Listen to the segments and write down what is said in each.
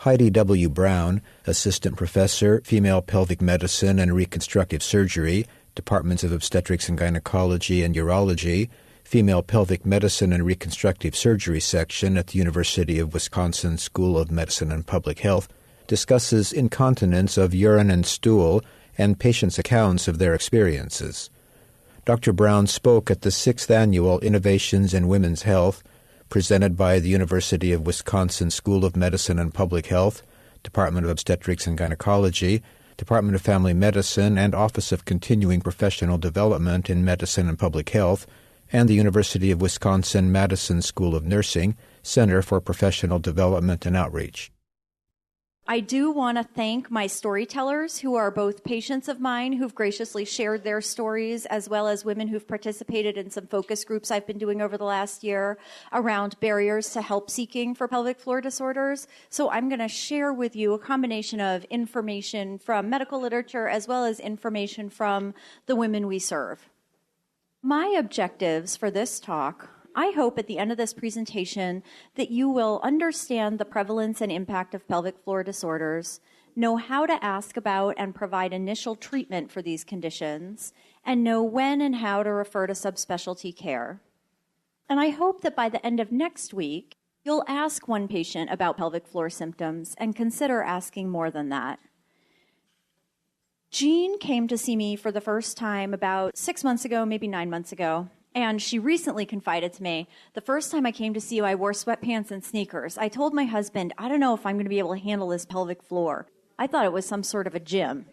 Heidi W. Brown, Assistant Professor, Female Pelvic Medicine and Reconstructive Surgery, Departments of Obstetrics and Gynecology and Urology, Female Pelvic Medicine and Reconstructive Surgery section at the University of Wisconsin School of Medicine and Public Health, discusses incontinence of urine and stool and patients' accounts of their experiences. Dr. Brown spoke at the 6th Annual Innovations in Women's Health, presented by the University of Wisconsin School of Medicine and Public Health, Department of Obstetrics and Gynecology, Department of Family Medicine, and Office of Continuing Professional Development in Medicine and Public Health, and the University of Wisconsin-Madison School of Nursing, Center for Professional Development and Outreach. I do want to thank my storytellers who are both patients of mine who've graciously shared their stories, as well as women who've participated in some focus groups I've been doing over the last year around barriers to help seeking for pelvic floor disorders. So I'm going to share with you a combination of information from medical literature as well as information from the women we serve. My objectives for this talk, I hope at the end of this presentation that you will understand the prevalence and impact of pelvic floor disorders, know how to ask about and provide initial treatment for these conditions, and know when and how to refer to subspecialty care. And I hope that by the end of next week, you'll ask one patient about pelvic floor symptoms and consider asking more than that. Jean came to see me for the first time about 6 months ago, maybe 9 months ago. And she recently confided to me, the first time I came to see you, I wore sweatpants and sneakers. I told my husband, I don't know if I'm going to be able to handle this pelvic floor. I thought it was some sort of a gym.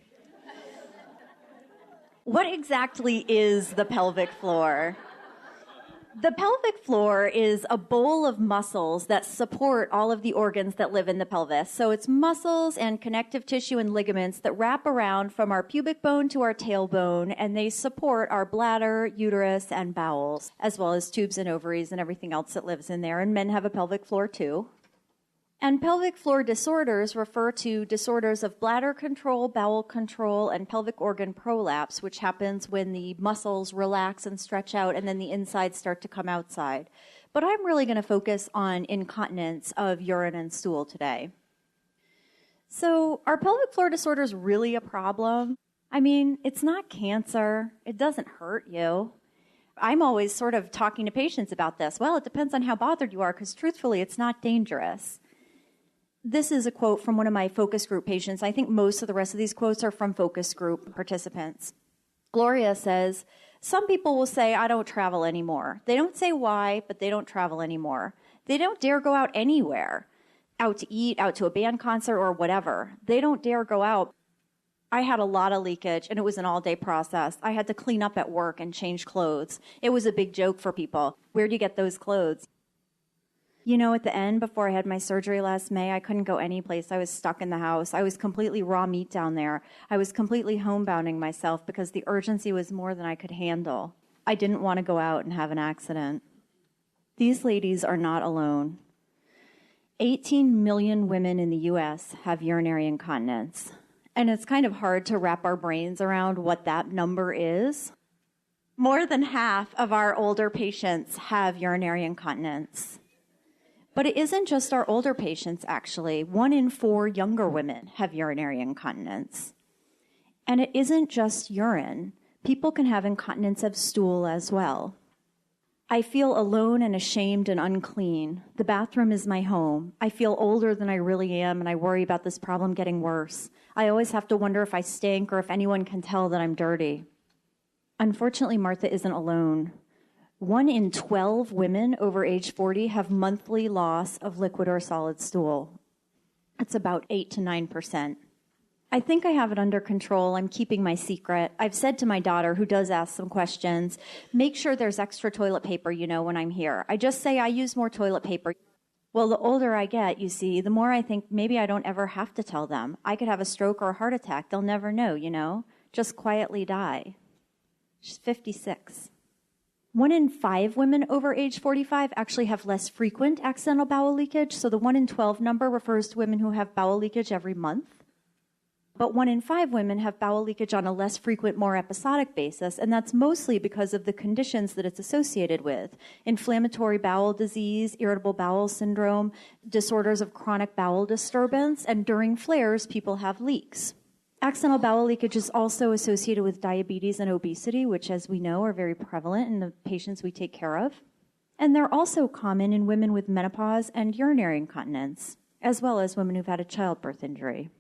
What exactly is the pelvic floor? The pelvic floor is a bowl of muscles that support all of the organs that live in the pelvis. So it's muscles and connective tissue and ligaments that wrap around from our pubic bone to our tailbone, and they support our bladder, uterus, and bowels, as well as tubes and ovaries and everything else that lives in there. And men have a pelvic floor too. And pelvic floor disorders refer to disorders of bladder control, bowel control, and pelvic organ prolapse, which happens when the muscles relax and stretch out and then the insides start to come outside. But I'm really going to focus on incontinence of urine and stool today. So are pelvic floor disorders really a problem? I mean, it's not cancer. It doesn't hurt you. I'm always sort of talking to patients about this. Well, it depends on how bothered you are, because truthfully, it's not dangerous. This is a quote from one of my focus group patients. I think most of the rest of these quotes are from focus group participants. Gloria says, some people will say, I don't travel anymore. They don't say why, but they don't travel anymore. They don't dare go out anywhere, out to eat, out to a band concert or whatever. They don't dare go out. I had a lot of leakage, and it was an all-day process. I had to clean up at work and change clothes. It was a big joke for people. Where do you get those clothes? You know, at the end, before I had my surgery last May, I couldn't go anyplace. I was stuck in the house. I was completely raw meat down there. I was completely homebounding myself because the urgency was more than I could handle. I didn't want to go out and have an accident. These ladies are not alone. 18 million women in the U.S. have urinary incontinence. And it's kind of hard to wrap our brains around what that number is. More than half of our older patients have urinary incontinence. But it isn't just our older patients, actually. 1 in 4 younger women have urinary incontinence. And it isn't just urine. People can have incontinence of stool as well. I feel alone and ashamed and unclean. The bathroom is my home. I feel older than I really am, and I worry about this problem getting worse. I always have to wonder if I stink or if anyone can tell that I'm dirty. Unfortunately, Martha isn't alone. 1 in 12 women over age 40 have monthly loss of liquid or solid stool. It's about 8 to 9%. I think I have it under control. I'm keeping my secret. I've said to my daughter, who does ask some questions, make sure there's extra toilet paper, when I'm here. I just say I use more toilet paper. Well, the older I get, you see, the more I think maybe I don't ever have to tell them. I could have a stroke or a heart attack. They'll never know, just quietly die. She's 56. 1 in 5 women over age 45 actually have less frequent accidental bowel leakage. So the 1 in 12 number refers to women who have bowel leakage every month. But 1 in 5 women have bowel leakage on a less frequent, more episodic basis, and that's mostly because of the conditions that it's associated with. Inflammatory bowel disease, irritable bowel syndrome, disorders of chronic bowel disturbance, and during flares, people have leaks. Accidental bowel leakage is also associated with diabetes and obesity, which, as we know, are very prevalent in the patients we take care of. And they're also common in women with menopause and urinary incontinence, as well as women who've had a childbirth injury.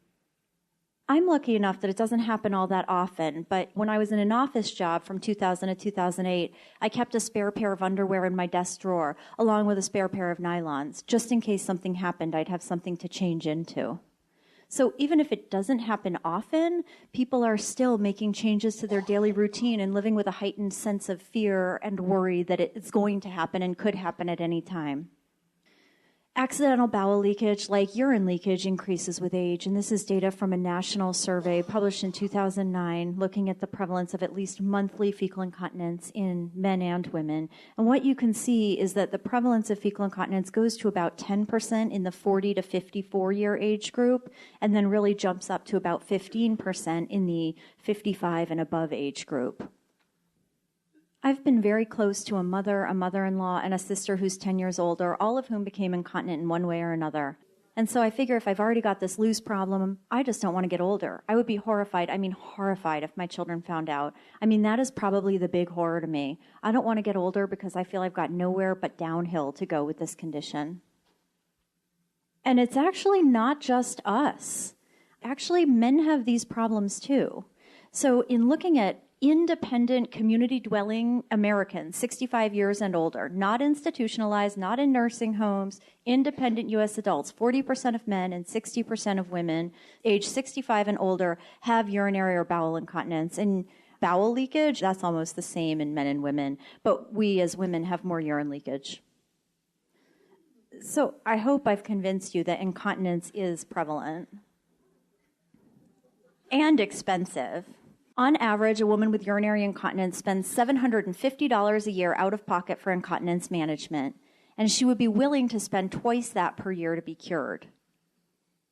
I'm lucky enough that it doesn't happen all that often, but when I was in an office job from 2000 to 2008, I kept a spare pair of underwear in my desk drawer, along with a spare pair of nylons. Just in case something happened, I'd have something to change into. So even if it doesn't happen often, people are still making changes to their daily routine and living with a heightened sense of fear and worry that it's going to happen and could happen at any time. Accidental bowel leakage, like urine leakage, increases with age, and this is data from a national survey published in 2009 looking at the prevalence of at least monthly fecal incontinence in men and women. And what you can see is that the prevalence of fecal incontinence goes to about 10% in the 40 to 54-year age group, and then really jumps up to about 15% in the 55 and above age group. I've been very close to a mother, a mother-in-law, and a sister who's 10 years older, all of whom became incontinent in one way or another. And so I figure if I've already got this loose problem, I just don't want to get older. I would be horrified if my children found out. That is probably the big horror to me. I don't want to get older because I feel I've got nowhere but downhill to go with this condition. And it's actually not just us. Actually, men have these problems too. So in looking at independent community-dwelling Americans, 65 years and older, not institutionalized, not in nursing homes, independent U.S. adults, 40% of men and 60% of women, age 65 and older, have urinary or bowel incontinence. And bowel leakage, that's almost the same in men and women, but we as women have more urine leakage. So I hope I've convinced you that incontinence is prevalent and expensive. On average, a woman with urinary incontinence spends $750 a year out of pocket for incontinence management, and she would be willing to spend twice that per year to be cured.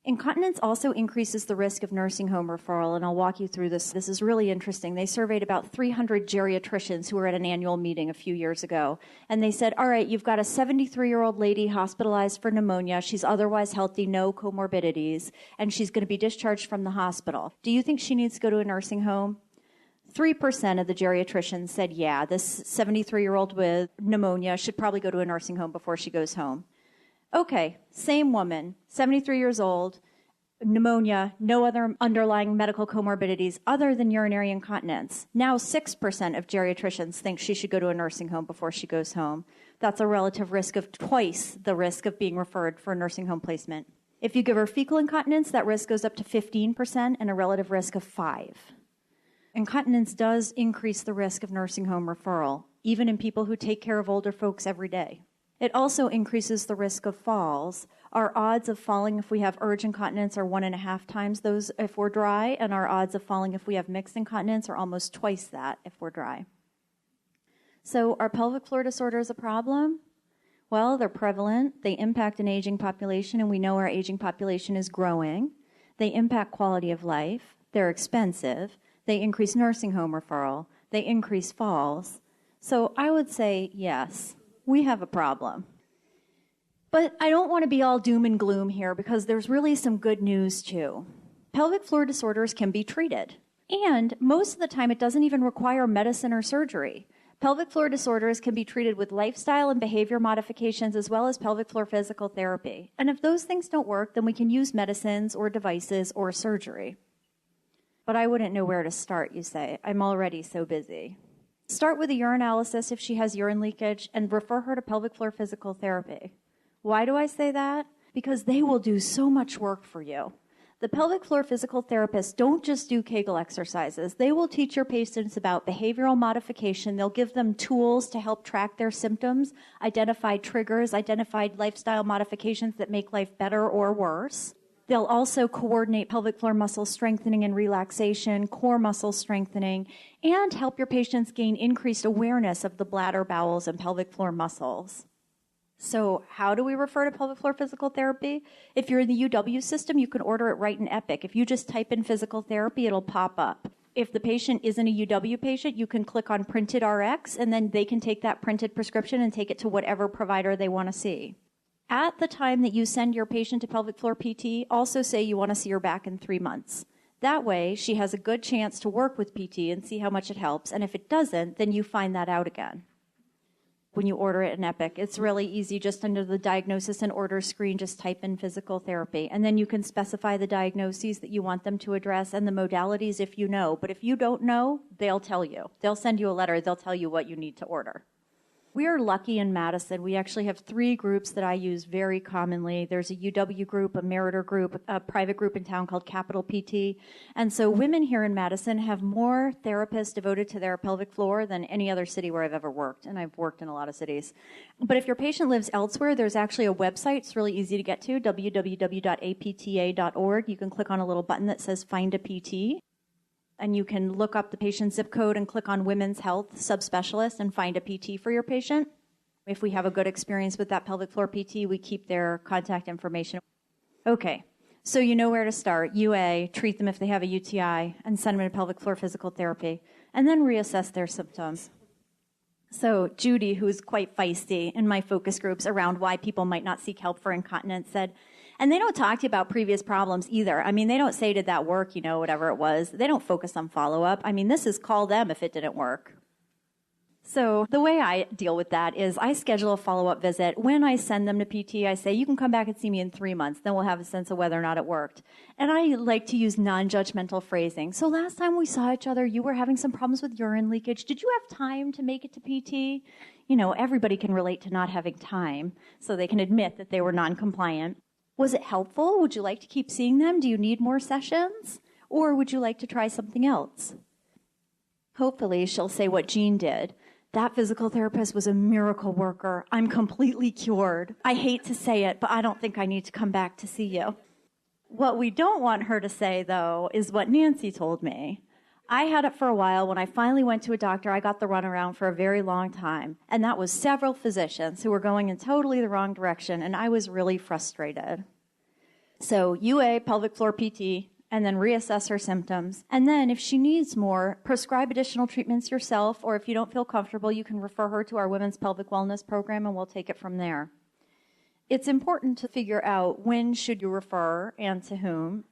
Incontinence also increases the risk of nursing home referral, and I'll walk you through this. This is really interesting. They surveyed about 300 geriatricians who were at an annual meeting a few years ago, and they said, all right, you've got a 73-year-old lady hospitalized for pneumonia. She's otherwise healthy, no comorbidities, and she's going to be discharged from the hospital. Do you think she needs to go to a nursing home? 3% of the geriatricians said, yeah, this 73-year-old with pneumonia should probably go to a nursing home before she goes home. Okay, same woman, 73 years old, pneumonia, no other underlying medical comorbidities other than urinary incontinence. Now 6% of geriatricians think she should go to a nursing home before she goes home. That's a relative risk of twice the risk of being referred for a nursing home placement. If you give her fecal incontinence, that risk goes up to 15% and a relative risk of 5%. Incontinence does increase the risk of nursing home referral, even in people who take care of older folks every day. It also increases the risk of falls. Our odds of falling if we have urge incontinence are 1.5 times those if we're dry, and our odds of falling if we have mixed incontinence are almost twice that if we're dry. So are pelvic floor disorders a problem? Well, they're prevalent. They impact an aging population, and we know our aging population is growing. They impact quality of life. They're expensive. They increase nursing home referral. They increase falls. So I would say, yes, we have a problem. But I don't want to be all doom and gloom here because there's really some good news too. Pelvic floor disorders can be treated. And most of the time it doesn't even require medicine or surgery. Pelvic floor disorders can be treated with lifestyle and behavior modifications as well as pelvic floor physical therapy. And if those things don't work, then we can use medicines or devices or surgery. But I wouldn't know where to start, you say. I'm already so busy. Start with a urinalysis if she has urine leakage and refer her to pelvic floor physical therapy. Why do I say that? Because they will do so much work for you. The pelvic floor physical therapists don't just do Kegel exercises. They will teach your patients about behavioral modification. They'll give them tools to help track their symptoms, identify triggers, identify lifestyle modifications that make life better or worse. They'll also coordinate pelvic floor muscle strengthening and relaxation, core muscle strengthening, and help your patients gain increased awareness of the bladder, bowels, and pelvic floor muscles. So how do we refer to pelvic floor physical therapy? If you're in the UW system, you can order it right in Epic. If you just type in physical therapy, it'll pop up. If the patient isn't a UW patient, you can click on printed RX, and then they can take that printed prescription and take it to whatever provider they want to see. At the time that you send your patient to pelvic floor PT, also say you want to see her back in 3 months. That way, she has a good chance to work with PT and see how much it helps. And if it doesn't, then you find that out again. When you order it in Epic, it's really easy. Just under the diagnosis and order screen, just type in physical therapy. And then you can specify the diagnoses that you want them to address and the modalities if you know. But if you don't know, they'll tell you. They'll send you a letter. They'll tell you what you need to order. We are lucky in Madison. We actually have 3 groups that I use very commonly. There's a UW group, a Meriter group, a private group in town called Capital PT. And so women here in Madison have more therapists devoted to their pelvic floor than any other city where I've ever worked. And I've worked in a lot of cities. But if your patient lives elsewhere, there's actually a website. It's really easy to get to, www.apta.org. You can click on a little button that says Find a PT. And you can look up the patient's zip code and click on Women's Health Subspecialist and find a PT for your patient. If we have a good experience with that pelvic floor PT, we keep their contact information. Okay, so you know where to start. UA, treat them if they have a UTI, and send them to pelvic floor physical therapy, and then reassess their symptoms. So Judy, who's quite feisty in my focus groups around why people might not seek help for incontinence, said, and they don't talk to you about previous problems either. I mean, they don't say, did that work, whatever it was. They don't focus on follow-up. I mean, this is call them if it didn't work. So the way I deal with that is I schedule a follow-up visit. When I send them to PT, I say, you can come back and see me in 3 months. Then we'll have a sense of whether or not it worked. And I like to use non-judgmental phrasing. So last time we saw each other, you were having some problems with urine leakage. Did you have time to make it to PT? Everybody can relate to not having time, so they can admit that they were non-compliant. Was it helpful? Would you like to keep seeing them? Do you need more sessions? Or would you like to try something else? Hopefully, she'll say what Jean did. That physical therapist was a miracle worker. I'm completely cured. I hate to say it, but I don't think I need to come back to see you. What we don't want her to say, though, is what Nancy told me. I had it for a while. When I finally went to a doctor, I got the runaround for a very long time. And that was several physicians who were going in totally the wrong direction, and I was really frustrated. So UA, pelvic floor PT, and then reassess her symptoms. And then if she needs more, prescribe additional treatments yourself, or if you don't feel comfortable, you can refer her to our Women's Pelvic Wellness Program, and we'll take it from there. It's important to figure out when should you refer and to whom.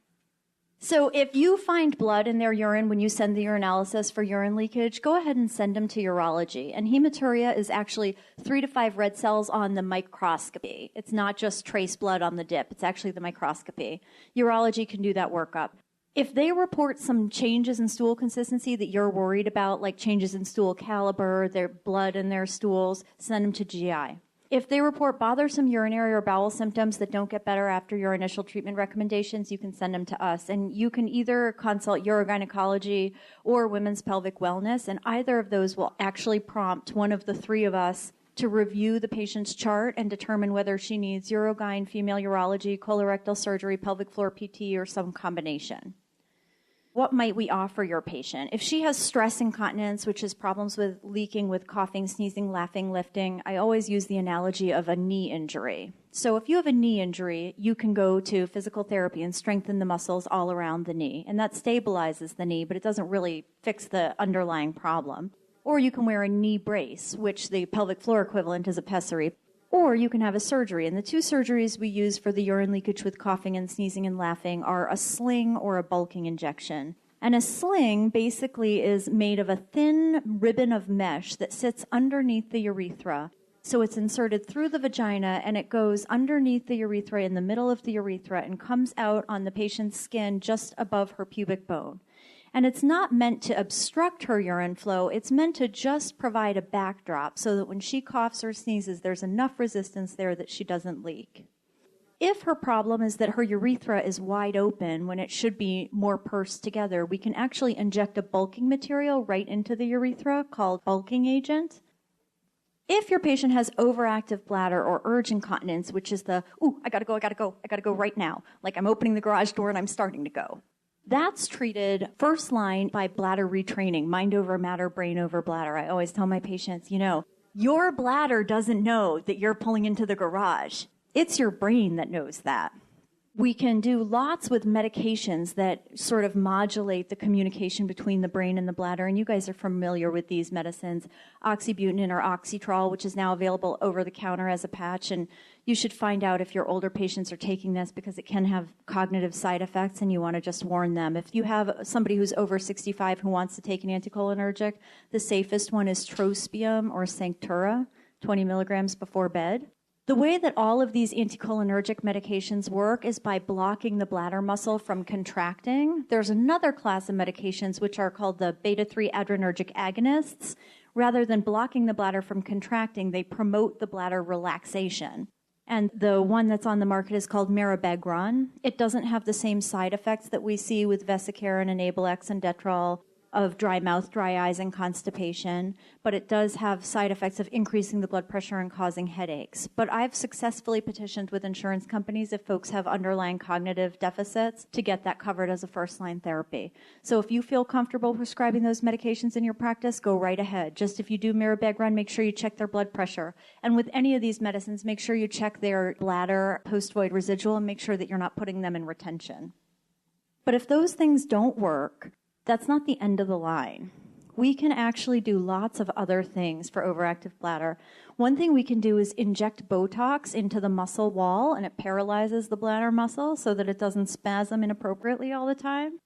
So if you find blood in their urine when you send the urinalysis for urine leakage, go ahead and send them to urology. And hematuria is actually 3 to 5 red cells on the microscopy. It's not just trace blood on the dip. It's actually the microscopy. Urology can do that workup. If they report some changes in stool consistency that you're worried about, like changes in stool caliber, their blood in their stools, send them to GI. If they report bothersome urinary or bowel symptoms that don't get better after your initial treatment recommendations, you can send them to us. And you can either consult Urogynecology or Women's Pelvic Wellness, and either of those will actually prompt one of the 3 of us to review the patient's chart and determine whether she needs urogyne, female urology, colorectal surgery, pelvic floor PT, or some combination. What might we offer your patient? If she has stress incontinence, which is problems with leaking, with coughing, sneezing, laughing, lifting, I always use the analogy of a knee injury. So if you have a knee injury, you can go to physical therapy and strengthen the muscles all around the knee. And that stabilizes the knee, but it doesn't really fix the underlying problem. Or you can wear a knee brace, which the pelvic floor equivalent is a pessary. Or you can have a surgery. And the 2 surgeries we use for the urine leakage with coughing and sneezing and laughing are a sling or a bulking injection. And a sling basically is made of a thin ribbon of mesh that sits underneath the urethra. So it's inserted through the vagina, and it goes underneath the urethra in the middle of the urethra and comes out on the patient's skin just above her pubic bone. And it's not meant to obstruct her urine flow. It's meant to just provide a backdrop so that when she coughs or sneezes, there's enough resistance there that she doesn't leak. If her problem is that her urethra is wide open when it should be more pursed together, we can actually inject a bulking material right into the urethra called bulking agent. If your patient has overactive bladder or urge incontinence, which is I gotta go right now, like I'm opening the garage door and I'm starting to go. That's treated first line by bladder retraining, mind over matter, brain over bladder. I always tell my patients, Your bladder doesn't know that you're pulling into the garage. It's your brain that knows that. We can do lots with medications that sort of modulate the communication between the brain and the bladder, and you guys are familiar with these medicines, oxybutynin or oxytrol, which is now available over the counter as a patch, and you should find out if your older patients are taking this because it can have cognitive side effects, and you want to just warn them. If you have somebody who's over 65 who wants to take an anticholinergic, the safest one is trospium or Sanctura, 20 milligrams before bed. The way that all of these anticholinergic medications work is by blocking the bladder muscle from contracting. There's another class of medications which are called the beta-3 adrenergic agonists. Rather than blocking the bladder from contracting, they promote the bladder relaxation. And the one that's on the market is called mirabegron. It doesn't have the same side effects that we see with Vesicarin and Enablex and Detrol of dry mouth, dry eyes, and constipation, but it does have side effects of increasing the blood pressure and causing headaches. But I've successfully petitioned with insurance companies if folks have underlying cognitive deficits to get that covered as a first-line therapy. So if you feel comfortable prescribing those medications in your practice, go right ahead. Just if you do mirabegron, make sure you check their blood pressure. And with any of these medicines, make sure you check their bladder post-void residual and make sure that you're not putting them in retention. But if those things don't work, that's not the end of the line. We can actually do lots of other things for overactive bladder. One thing we can do is inject Botox into the muscle wall, and it paralyzes the bladder muscle so that it doesn't spasm inappropriately all the time.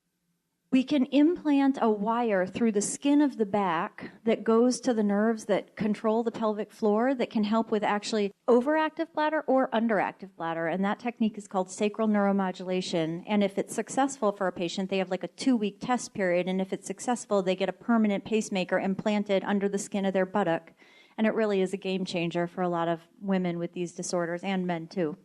We can implant a wire through the skin of the back that goes to the nerves that control the pelvic floor that can help with actually overactive bladder or underactive bladder. And that technique is called sacral neuromodulation. And if it's successful for a patient, they have like a 2-week test period. And if it's successful, they get a permanent pacemaker implanted under the skin of their buttock. And it really is a game changer for a lot of women with these disorders and men too.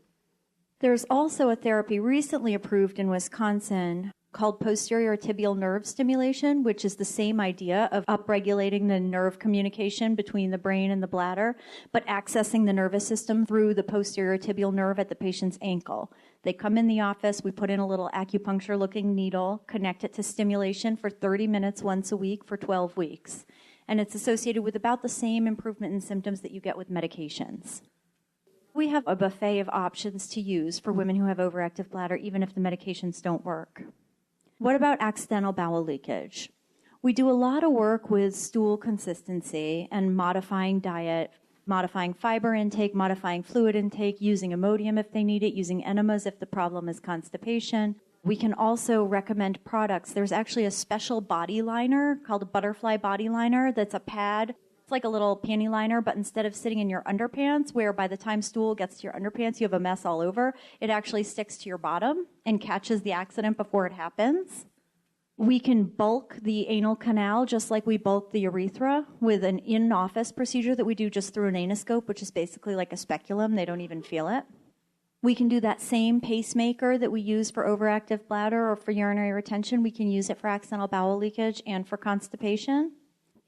There's also a therapy recently approved in Wisconsin called posterior tibial nerve stimulation, which is the same idea of upregulating the nerve communication between the brain and the bladder, but accessing the nervous system through the posterior tibial nerve at the patient's ankle. They come in the office, we put in a little acupuncture-looking needle, connect it to stimulation for 30 minutes once a week for 12 weeks. And it's associated with about the same improvement in symptoms that you get with medications. We have a buffet of options to use for women who have overactive bladder, even if the medications don't work. What about accidental bowel leakage? We do a lot of work with stool consistency and modifying diet, modifying fiber intake, modifying fluid intake, using Imodium if they need it, using enemas if the problem is constipation. We can also recommend products. There's actually a special body liner called a butterfly body liner that's a pad. It's like a little panty liner, but instead of sitting in your underpants, where by the time stool gets to your underpants, you have a mess all over, it actually sticks to your bottom and catches the accident before it happens. We can bulk the anal canal just like we bulk the urethra with an in-office procedure that we do just through an anoscope, which is basically like a speculum. They don't even feel it. We can do that same pacemaker that we use for overactive bladder or for urinary retention. We can use it for accidental bowel leakage and for constipation.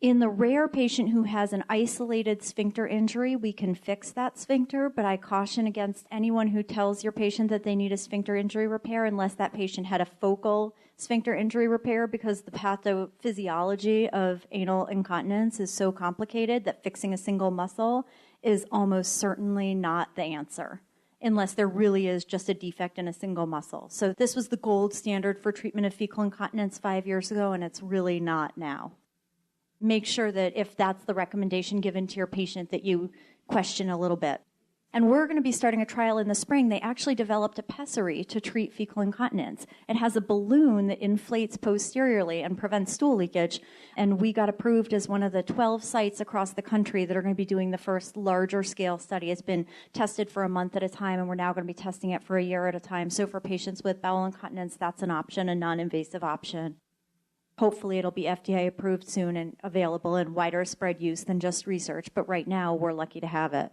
In the rare patient who has an isolated sphincter injury, we can fix that sphincter, but I caution against anyone who tells your patient that they need a sphincter injury repair unless that patient had a focal sphincter injury repair, because the pathophysiology of anal incontinence is so complicated that fixing a single muscle is almost certainly not the answer, unless there really is just a defect in a single muscle. So this was the gold standard for treatment of fecal incontinence 5 years ago, and it's really not now. Make sure that if that's the recommendation given to your patient that you question a little bit. And we're going to be starting a trial in the spring. They actually developed a pessary to treat fecal incontinence. It has a balloon that inflates posteriorly and prevents stool leakage. And we got approved as one of the 12 sites across the country that are going to be doing the first larger scale study. It's been tested for a month at a time, and we're now going to be testing it for a year at a time. So for patients with bowel incontinence, that's an option, a non-invasive option. Hopefully it'll be FDA approved soon and available in wider spread use than just research, but right now we're lucky to have it.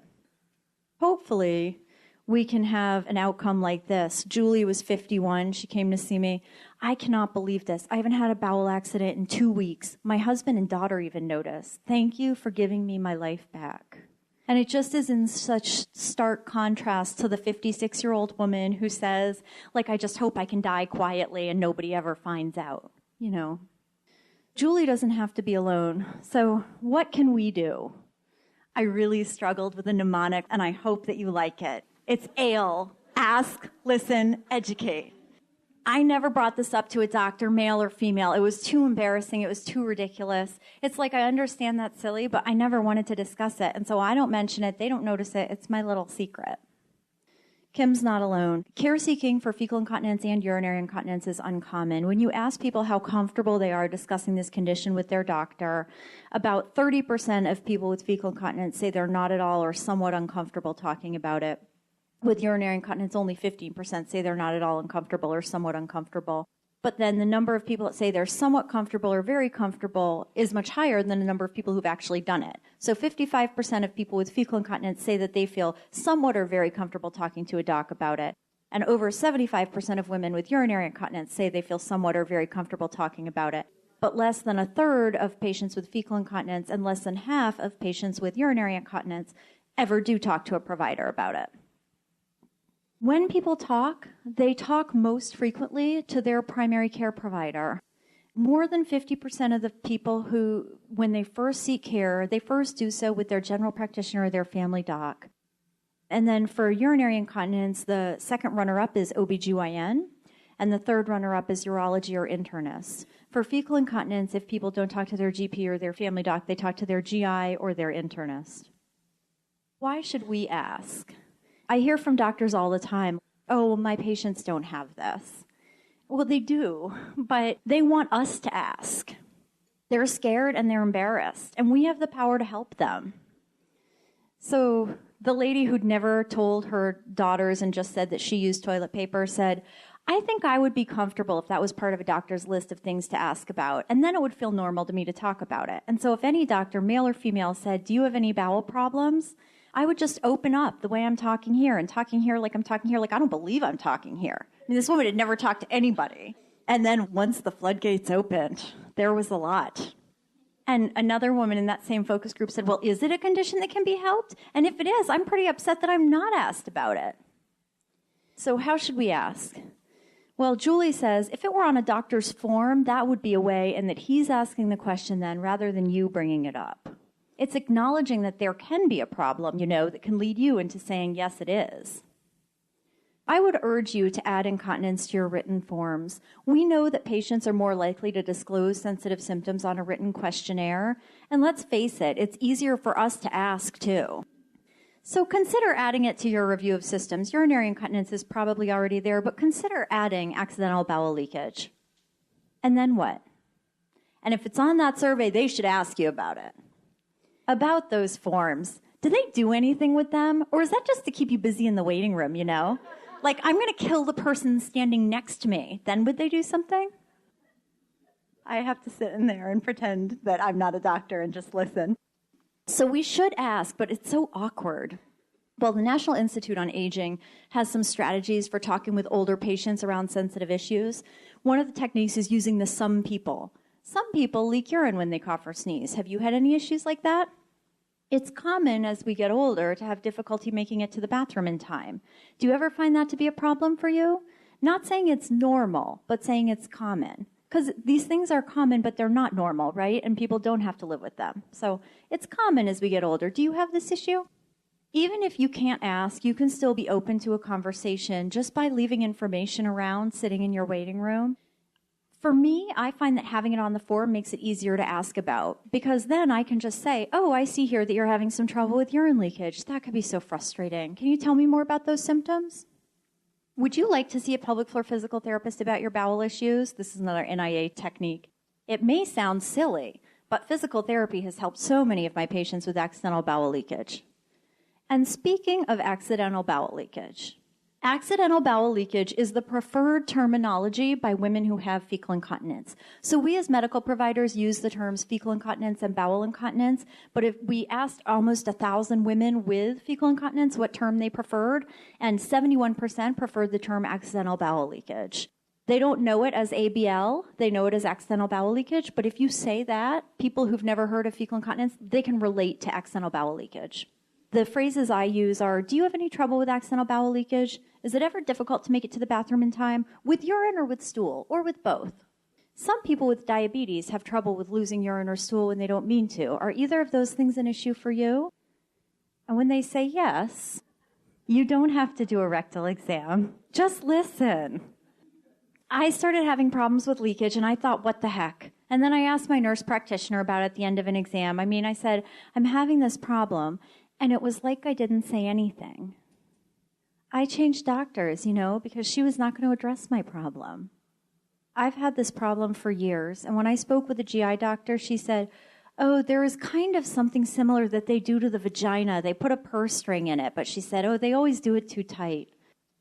Hopefully we can have an outcome like this. Julie was 51. She came to see me. I cannot believe this. I haven't had a bowel accident in 2 weeks. My husband and daughter even noticed. Thank you for giving me my life back. And it just is in such stark contrast to the 56-year-old woman who says, like, I just hope I can die quietly and nobody ever finds out, you know. Julie doesn't have to be alone. So what can we do? I really struggled with a mnemonic, and I hope that you like it. It's ALE. Ask, listen, educate. I never brought this up to a doctor, male or female. It was too embarrassing. It was too ridiculous. It's like, I understand that's silly, but I never wanted to discuss it. And so I don't mention it. They don't notice it. It's my little secret. Kim's not alone. Care seeking for fecal incontinence and urinary incontinence is uncommon. When you ask people how comfortable they are discussing this condition with their doctor, about 30% of people with fecal incontinence say they're not at all or somewhat uncomfortable talking about it. With urinary incontinence, only 15% say they're not at all uncomfortable or somewhat uncomfortable. But then the number of people that say they're somewhat comfortable or very comfortable is much higher than the number of people who've actually done it. So 55% of people with fecal incontinence say that they feel somewhat or very comfortable talking to a doc about it. And over 75% of women with urinary incontinence say they feel somewhat or very comfortable talking about it. But less than a third of patients with fecal incontinence and less than half of patients with urinary incontinence ever do talk to a provider about it. When people talk, they talk most frequently to their primary care provider. More than 50% of the people who, when they first seek care, they first do so with their general practitioner or their family doc. And then for urinary incontinence, the second runner-up is OBGYN, and the third runner-up is urology or internist. For fecal incontinence, if people don't talk to their GP or their family doc, they talk to their GI or their internist. Why should we ask? I hear from doctors all the time, oh, my patients don't have this. Well, they do, but they want us to ask. They're scared and they're embarrassed, and we have the power to help them. So the lady who'd never told her daughters and just said that she used toilet paper said, I think I would be comfortable if that was part of a doctor's list of things to ask about, and then it would feel normal to me to talk about it. And so if any doctor, male or female, said, do you have any bowel problems? I would just open up the way I'm talking here and talking here like I'm talking here, like I don't believe I'm talking here. I mean, this woman had never talked to anybody. And then once the floodgates opened, there was a lot. And another woman in that same focus group said, well, is it a condition that can be helped? And if it is, I'm pretty upset that I'm not asked about it. So how should we ask? Well, Julie says, if it were on a doctor's form, that would be a way, and that he's asking the question then rather than you bringing it up. It's acknowledging that there can be a problem, that can lead you into saying, yes, it is. I would urge you to add incontinence to your written forms. We know that patients are more likely to disclose sensitive symptoms on a written questionnaire. And let's face it, it's easier for us to ask, too. So consider adding it to your review of systems. Urinary incontinence is probably already there, but consider adding accidental bowel leakage. And then what? And if it's on that survey, they should ask you about it. About those forms, do they do anything with them? Or is that just to keep you busy in the waiting room, Like, I'm going to kill the person standing next to me. Then would they do something? I have to sit in there and pretend that I'm not a doctor and just listen. So we should ask, but it's so awkward. Well, the National Institute on Aging has some strategies for talking with older patients around sensitive issues. One of the techniques is using the some people. Some people leak urine when they cough or sneeze. Have you had any issues like that? It's common as we get older to have difficulty making it to the bathroom in time. Do you ever find that to be a problem for you? Not saying it's normal, but saying it's common. Because these things are common, but they're not normal, right? And people don't have to live with them. So it's common as we get older. Do you have this issue? Even if you can't ask, you can still be open to a conversation just by leaving information around, sitting in your waiting room. For me, I find that having it on the form makes it easier to ask about, because then I can just say, oh, I see here that you're having some trouble with urine leakage. That could be so frustrating. Can you tell me more about those symptoms? Would you like to see a pelvic floor physical therapist about your bowel issues? This is another NIA technique. It may sound silly, but physical therapy has helped so many of my patients with accidental bowel leakage. And speaking of accidental bowel leakage, accidental bowel leakage is the preferred terminology by women who have fecal incontinence. So we as medical providers use the terms fecal incontinence and bowel incontinence, but if we asked almost 1,000 women with fecal incontinence what term they preferred, and 71% preferred the term accidental bowel leakage. They don't know it as ABL, they know it as accidental bowel leakage, but if you say that, people who've never heard of fecal incontinence, they can relate to accidental bowel leakage. The phrases I use are, do you have any trouble with accidental bowel leakage? Is it ever difficult to make it to the bathroom in time? With urine or with stool? Or with both? Some people with diabetes have trouble with losing urine or stool when they don't mean to. Are either of those things an issue for you? And when they say yes, you don't have to do a rectal exam. Just listen. I started having problems with leakage, and I thought, what the heck? And then I asked my nurse practitioner about it at the end of an exam. I said, I'm having this problem, and it was like I didn't say anything. I changed doctors, because she was not going to address my problem. I've had this problem for years, and when I spoke with a GI doctor, she said, oh, there is kind of something similar that they do to the vagina. They put a purse string in it, but she said, oh, they always do it too tight.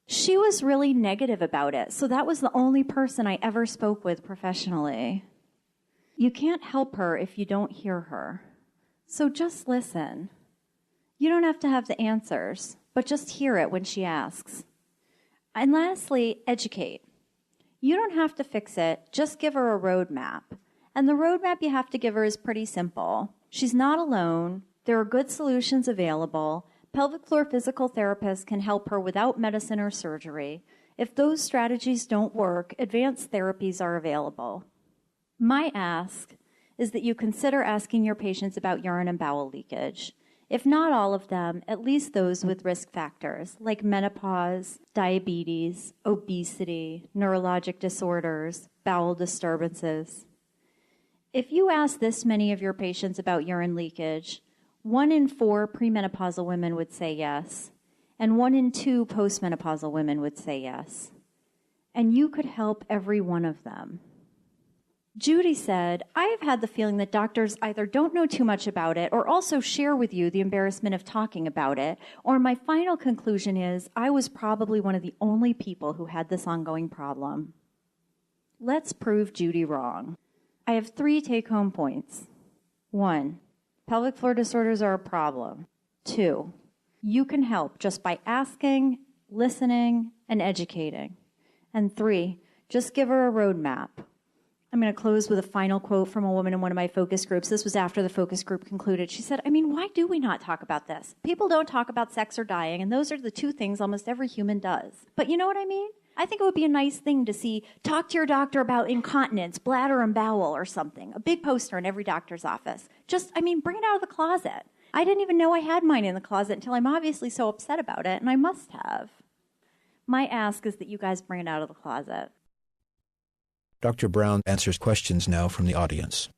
She was really negative about it, so that was the only person I ever spoke with professionally. You can't help her if you don't hear her. So just listen. You don't have to have the answers, but just hear it when she asks. And lastly, educate. You don't have to fix it, just give her a roadmap. And the roadmap you have to give her is pretty simple. She's not alone. There are good solutions available. Pelvic floor physical therapists can help her without medicine or surgery. If those strategies don't work, advanced therapies are available. My ask is that you consider asking your patients about urine and bowel leakage. If not all of them, at least those with risk factors like menopause, diabetes, obesity, neurologic disorders, bowel disturbances. If you ask this many of your patients about urine leakage, 1 in 4 premenopausal women would say yes, and 1 in 2 postmenopausal women would say yes. And you could help every one of them. Judy said, I have had the feeling that doctors either don't know too much about it or also share with you the embarrassment of talking about it, or my final conclusion is I was probably one of the only people who had this ongoing problem. Let's prove Judy wrong. I have 3 take-home points. 1, pelvic floor disorders are a problem. 2, you can help just by asking, listening, and educating. And 3, just give her a roadmap. I'm going to close with a final quote from a woman in one of my focus groups. This was after the focus group concluded. She said, why do we not talk about this? People don't talk about sex or dying, and those are the 2 things almost every human does. But you know what I mean? I think it would be a nice thing to see, talk to your doctor about incontinence, bladder and bowel or something. A big poster in every doctor's office. Bring it out of the closet. I didn't even know I had mine in the closet until I'm obviously so upset about it, and I must have. My ask is that you guys bring it out of the closet. Dr. Brown answers questions now from the audience.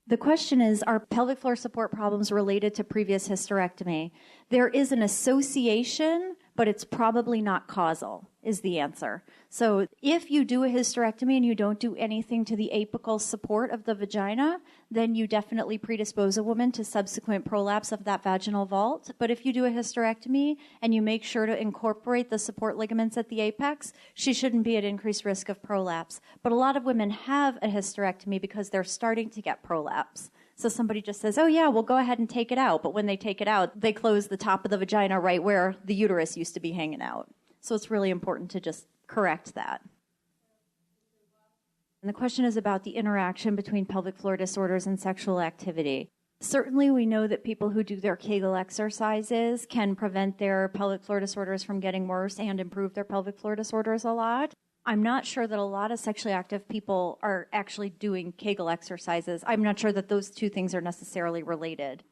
The question is, are pelvic floor support problems related to previous hysterectomy? There is an association, but it's probably not causal, is the answer. So if you do a hysterectomy and you don't do anything to the apical support of the vagina, then you definitely predispose a woman to subsequent prolapse of that vaginal vault. But if you do a hysterectomy and you make sure to incorporate the support ligaments at the apex, she shouldn't be at increased risk of prolapse. But a lot of women have a hysterectomy because they're starting to get prolapse. So somebody just says, oh yeah, we'll go ahead and take it out. But when they take it out, they close the top of the vagina right where the uterus used to be hanging out. So it's really important to just correct that. And the question is about the interaction between pelvic floor disorders and sexual activity. Certainly we know that people who do their Kegel exercises can prevent their pelvic floor disorders from getting worse and improve their pelvic floor disorders a lot. I'm not sure that a lot of sexually active people are actually doing Kegel exercises. I'm not sure that those 2 things are necessarily related.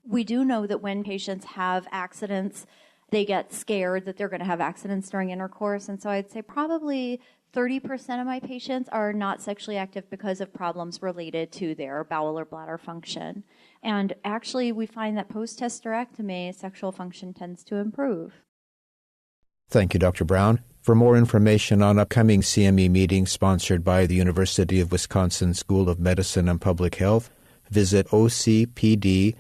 We do know that when patients have accidents, they get scared that they're going to have accidents during intercourse. And so I'd say probably 30% of my patients are not sexually active because of problems related to their bowel or bladder function. And actually, we find that post-hysterectomy, sexual function tends to improve. Thank you, Dr. Brown. For more information on upcoming CME meetings sponsored by the University of Wisconsin School of Medicine and Public Health, visit ocpd.wisc.edu.